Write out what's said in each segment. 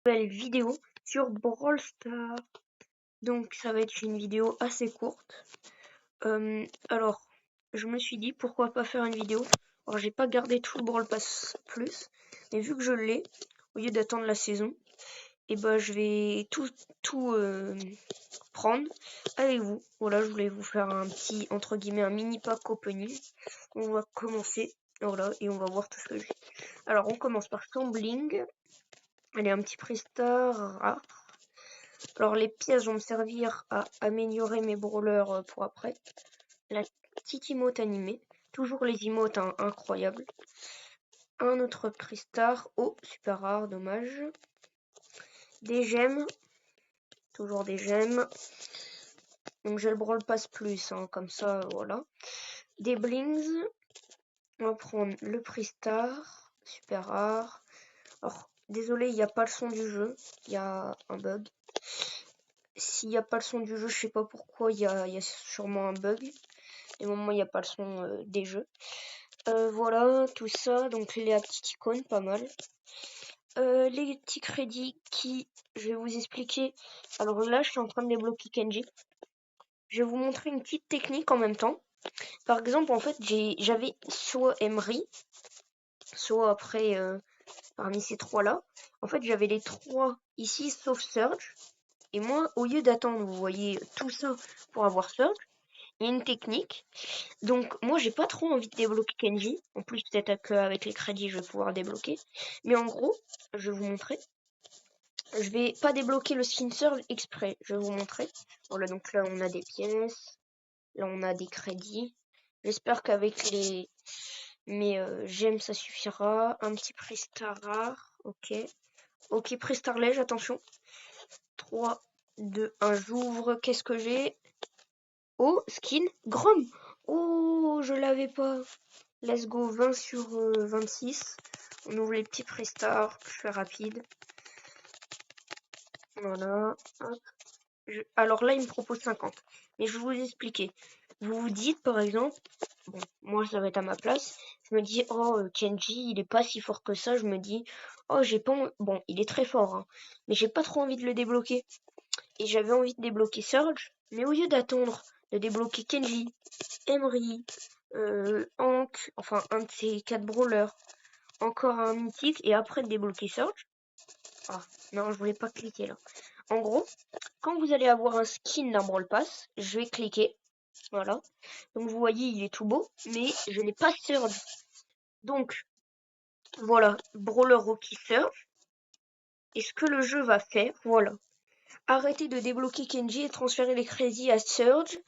nouvelle vidéo sur Brawl Stars. Donc ça va être une vidéo assez courte. Alors, je me suis dit pourquoi pas faire une vidéo. Alors j'ai pas gardé tout le Brawl Pass plus, mais vu que je l'ai, au lieu d'attendre la saison, et ben je vais tout prendre avec vous. Voilà, je voulais vous faire un petit entre guillemets un mini pack opening. On va commencer. Voilà, et on va voir tout ce que j'ai. Alors on commence par son bling. Elle est un petit prestar rare. Alors les pièces vont me servir à améliorer mes brawlers pour après. La petite emote animée. Toujours les emotes incroyables. Un autre prestar. Oh, super rare, dommage. Des gemmes. Toujours des gemmes. Donc j'ai le brawl pass plus, comme ça, voilà. Des blings. On va prendre le prestar. Super rare. Alors, désolé, il n'y a pas le son du jeu. Il y a un bug. S'il n'y a pas le son du jeu, je sais pas pourquoi, il y a sûrement un bug. Des moments, il n'y a pas le son des jeux. Voilà, tout ça. Donc, la petite icône, pas mal. Les petits crédits qui, je vais vous expliquer. Alors là, je suis en train de débloquer Kenji. Je vais vous montrer une petite technique en même temps. Par exemple, en fait, j'avais soit Emery, soit après, parmi ces trois-là. En fait, j'avais les trois ici, sauf Surge. Et moi, au lieu d'attendre, vous voyez, tout ça pour avoir Surge, il y a une technique. Donc, moi, j'ai pas trop envie de débloquer Kenji. En plus, peut-être qu'avec les crédits, je vais pouvoir débloquer. Mais en gros, je vais vous montrer. Je vais pas débloquer le skin Surge exprès. Je vais vous montrer. Voilà, donc là, on a des pièces. Là, on a des crédits. J'espère qu'avec mes gemmes, ça suffira. Un petit prestar rare. Ok. Ok, prestar lège, attention. 3, 2, 1, j'ouvre. Qu'est-ce que j'ai? Oh, skin Grom. Oh, je l'avais pas. Let's go, 20 sur 26. On ouvre les petits prestars. Je fais rapide. Voilà. Hop. Alors là, il me propose 50. Mais je vais vous expliquer. Vous vous dites, par exemple, bon, moi, ça va être à ma place. Je me dis, oh, Kenji, il est pas si fort que ça. Je me dis, oh, j'ai pas... Bon, il est très fort, hein, mais j'ai pas trop envie de le débloquer. Et j'avais envie de débloquer Surge. Mais au lieu d'attendre de débloquer Kenji, Emery, Hank, enfin un de ces 4 brawlers, encore un mythique, et après de débloquer Surge. Ah, non, je voulais pas cliquer là. En gros, quand vous allez avoir un skin d'un Brawl Pass, je vais cliquer. Voilà. Donc vous voyez, il est tout beau, mais je n'ai pas Surge. Donc, voilà, Brawler Rocky Surge. Et ce que le jeu va faire, voilà. Arrêtez de débloquer Kenji et transférer les crédits à Surge.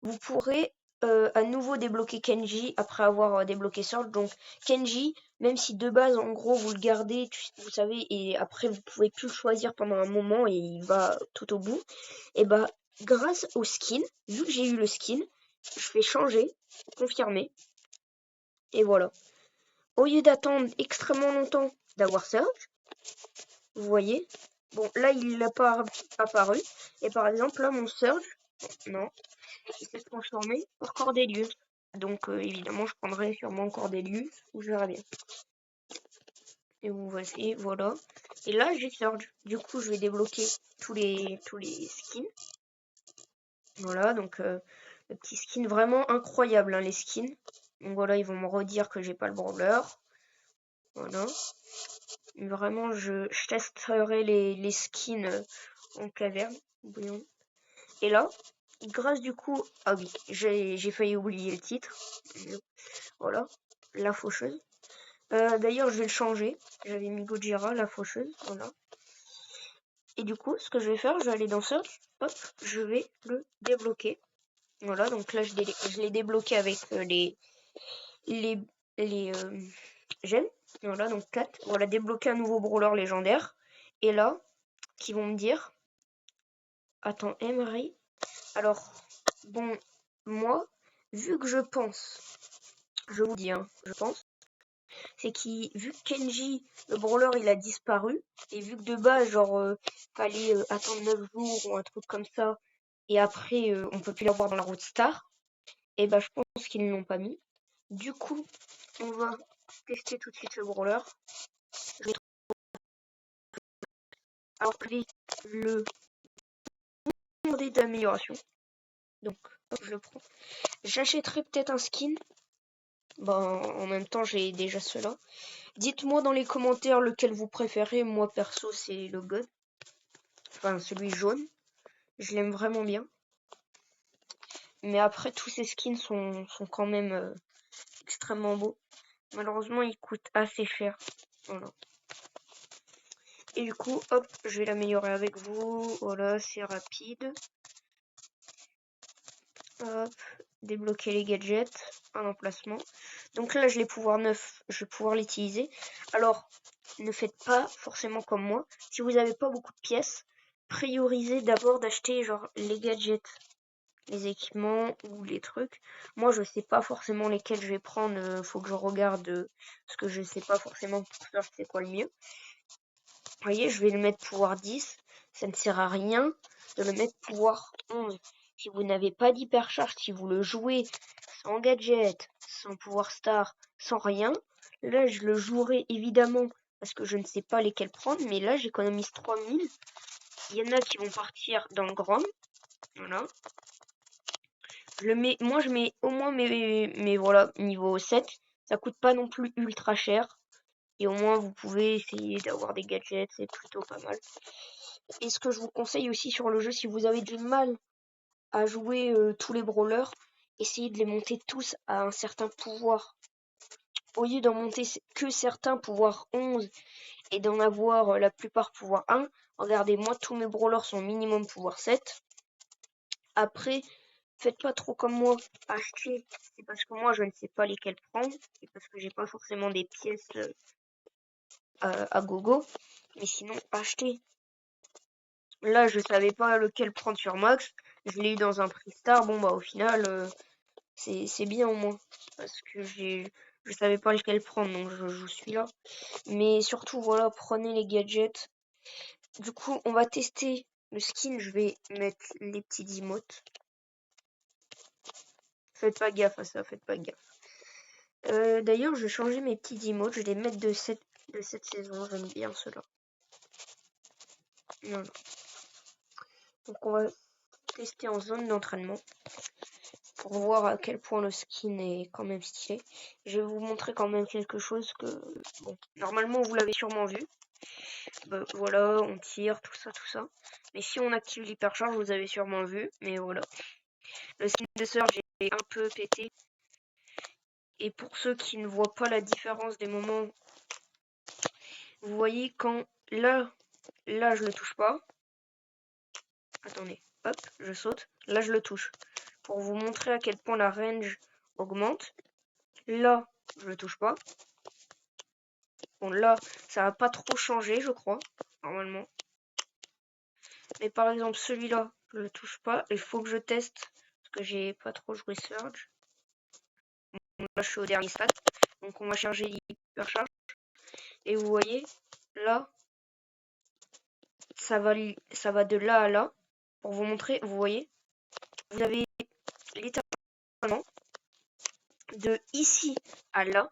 Vous pourrez à nouveau débloquer Kenji après avoir débloqué Surge. Donc Kenji, même si de base en gros vous le gardez, vous savez, et après vous pouvez plus le choisir pendant un moment et il va tout au bout. Et bah grâce au skin, vu que j'ai eu le skin, je fais changer, confirmer, et voilà. Au lieu d'attendre extrêmement longtemps d'avoir Surge, vous voyez. Bon là il n'a pas apparu. Et par exemple là mon Surge, non. Il s'est transformé en Cordelius. Donc évidemment je prendrai sûrement Cordelius ou je verrai bien. Et vous voyez, voilà. Et là j'ai Surge. Du coup je vais débloquer tous les skins. Voilà, donc le petit skin vraiment incroyable, hein, les skins. Donc voilà, ils vont me redire que j'ai pas le brawler. Voilà. Vraiment je testerai les skins en caverne. Et là, grâce du coup... Ah oui, j'ai failli oublier le titre. Voilà, la faucheuse. D'ailleurs, je vais le changer. J'avais mis Gojira, la faucheuse. Voilà. Et du coup, ce que je vais faire, je vais aller dans Search. Hop, je vais le débloquer. Voilà, donc là, je l'ai débloqué avec les gemmes. Voilà, donc 4. Voilà, débloquer un nouveau brawler légendaire. Et là, qui vont me dire... Attends, Emery. Alors, bon, moi, vu que je pense... Je vous dis, hein, je pense... C'est qui, vu que Kenji, le brawler, il a disparu, et vu que de base, genre, fallait attendre 9 jours ou un truc comme ça, et après, on peut plus l'avoir dans la route star, et ben je pense qu'ils ne l'ont pas mis. Du coup, on va tester tout de suite le brawler. Je vais Alors je vais le demander d'amélioration. Donc hop, je le prends. J'achèterai peut-être un skin. En même temps j'ai déjà cela. Dites-moi dans les commentaires lequel vous préférez. Moi perso c'est le God. Enfin celui jaune. Je l'aime vraiment bien. Mais après tous ces skins sont quand même extrêmement beaux. Malheureusement ils coûtent assez cher. Voilà. Et du coup, hop, je vais l'améliorer avec vous. Voilà, c'est rapide. Hop, débloquer les gadgets, un emplacement. Donc là, j'ai les pouvoirs neufs, je vais pouvoir l'utiliser. Alors, ne faites pas forcément comme moi. Si vous n'avez pas beaucoup de pièces, priorisez d'abord d'acheter genre les gadgets, les équipements ou les trucs. Moi, je sais pas forcément lesquels je vais prendre. Faut que je regarde parce que je sais pas forcément pour faire c'est quoi le mieux. Vous voyez, je vais le mettre pouvoir 10. Ça ne sert à rien de le mettre pouvoir 11. Si vous n'avez pas d'hypercharge, si vous le jouez sans gadget, sans pouvoir star, sans rien, là je le jouerai évidemment parce que je ne sais pas lesquels prendre, mais là j'économise 3000. Il y en a qui vont partir dans le grand. Voilà. Moi je mets au moins mes voilà, niveau 7. Ça coûte pas non plus ultra cher. Et au moins vous pouvez essayer d'avoir des gadgets, c'est plutôt pas mal. Et ce que je vous conseille aussi sur le jeu, si vous avez du mal à jouer tous les brawlers, essayez de les monter tous à un certain pouvoir. Au lieu d'en monter que certains pouvoir 11 et d'en avoir la plupart pouvoir 1, regardez, moi tous mes brawlers sont minimum pouvoir 7. Après, faites pas trop comme moi, achetez. C'est parce que moi je ne sais pas lesquels prendre, et parce que j'ai pas forcément des pièces à gogo. Mais sinon, achetez. Là, je savais pas lequel prendre sur Max. Je l'ai eu dans un prix star. Bon, bah, au final, c'est bien au moins. Parce que je savais pas lequel prendre, donc je joue celui-là. Mais surtout, voilà, prenez les gadgets. Du coup, on va tester le skin. Je vais mettre les petits emotes. Faites pas gaffe à ça, faites pas gaffe. D'ailleurs, je vais changer mes petits emotes. Je vais les mettre de cette saison. J'aime bien ceux-là. Voilà. Donc, on va tester en zone d'entraînement pour voir à quel point le skin est quand même stylé. Je vais vous montrer quand même quelque chose que, bon, normalement vous l'avez sûrement vu. Voilà, on tire, tout ça. Mais si on active l'hypercharge, vous avez sûrement vu. Mais voilà. Le skin de Surge est un peu pété. Et pour ceux qui ne voient pas la différence des moments, vous voyez quand là je le touche pas. Attendez, hop, je saute. Là, je le touche. Pour vous montrer à quel point la range augmente. Là, je le touche pas. Bon, là, ça va pas trop changer, je crois, normalement. Mais par exemple, celui-là, je le touche pas. Il faut que je teste, parce que j'ai pas trop joué Surge. Bon, là, je suis au dernier stade. Donc, on va charger l'hypercharge. Et vous voyez, là, ça va de là à là. Pour vous montrer, vous voyez, vous avez littéralement de ici à là,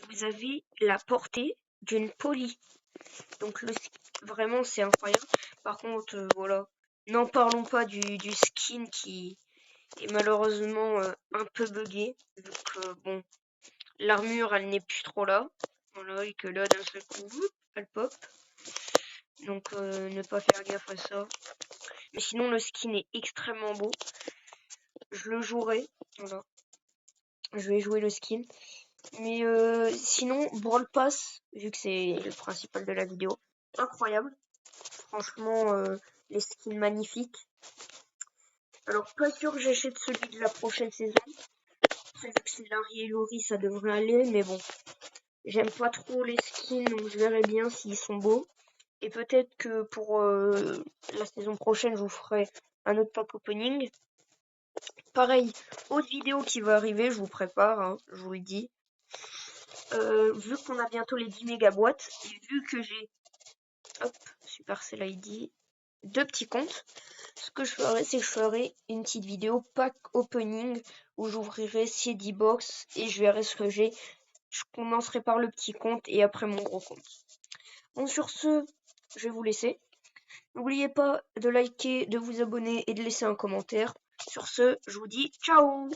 vous avez la portée d'une poly. Donc vraiment c'est incroyable. Par contre, voilà, n'en parlons pas du skin qui est malheureusement un peu buggé. Vu que bon, l'armure elle n'est plus trop là. Voilà, et que là d'un seul coup, elle pop. Donc ne pas faire gaffe à ça. Mais sinon le skin est extrêmement beau. Je le jouerai. Voilà. Je vais jouer le skin. Mais sinon, Brawl Pass, vu que c'est le principal de la vidéo, incroyable. Franchement, les skins magnifiques. Alors, pas sûr que j'achète celui de la prochaine saison. Après, vu que c'est Larry et Lori, ça devrait aller. Mais bon, j'aime pas trop les skins, donc je verrai bien s'ils sont beaux. Et peut-être que pour la saison prochaine, je vous ferai un autre pack opening. Pareil, autre vidéo qui va arriver, je vous prépare, hein, je vous le dis. Vu qu'on a bientôt les 10 mégaboîtes, et vu que j'ai, hop, Supercell ID, 2 petits comptes, ce que je ferai, c'est que je ferai une petite vidéo pack opening où j'ouvrirai 10 box et je verrai ce que j'ai. Je commencerai par le petit compte et après mon gros compte. Bon, sur ce, je vais vous laisser. N'oubliez pas de liker, de vous abonner et de laisser un commentaire. Sur ce, je vous dis ciao!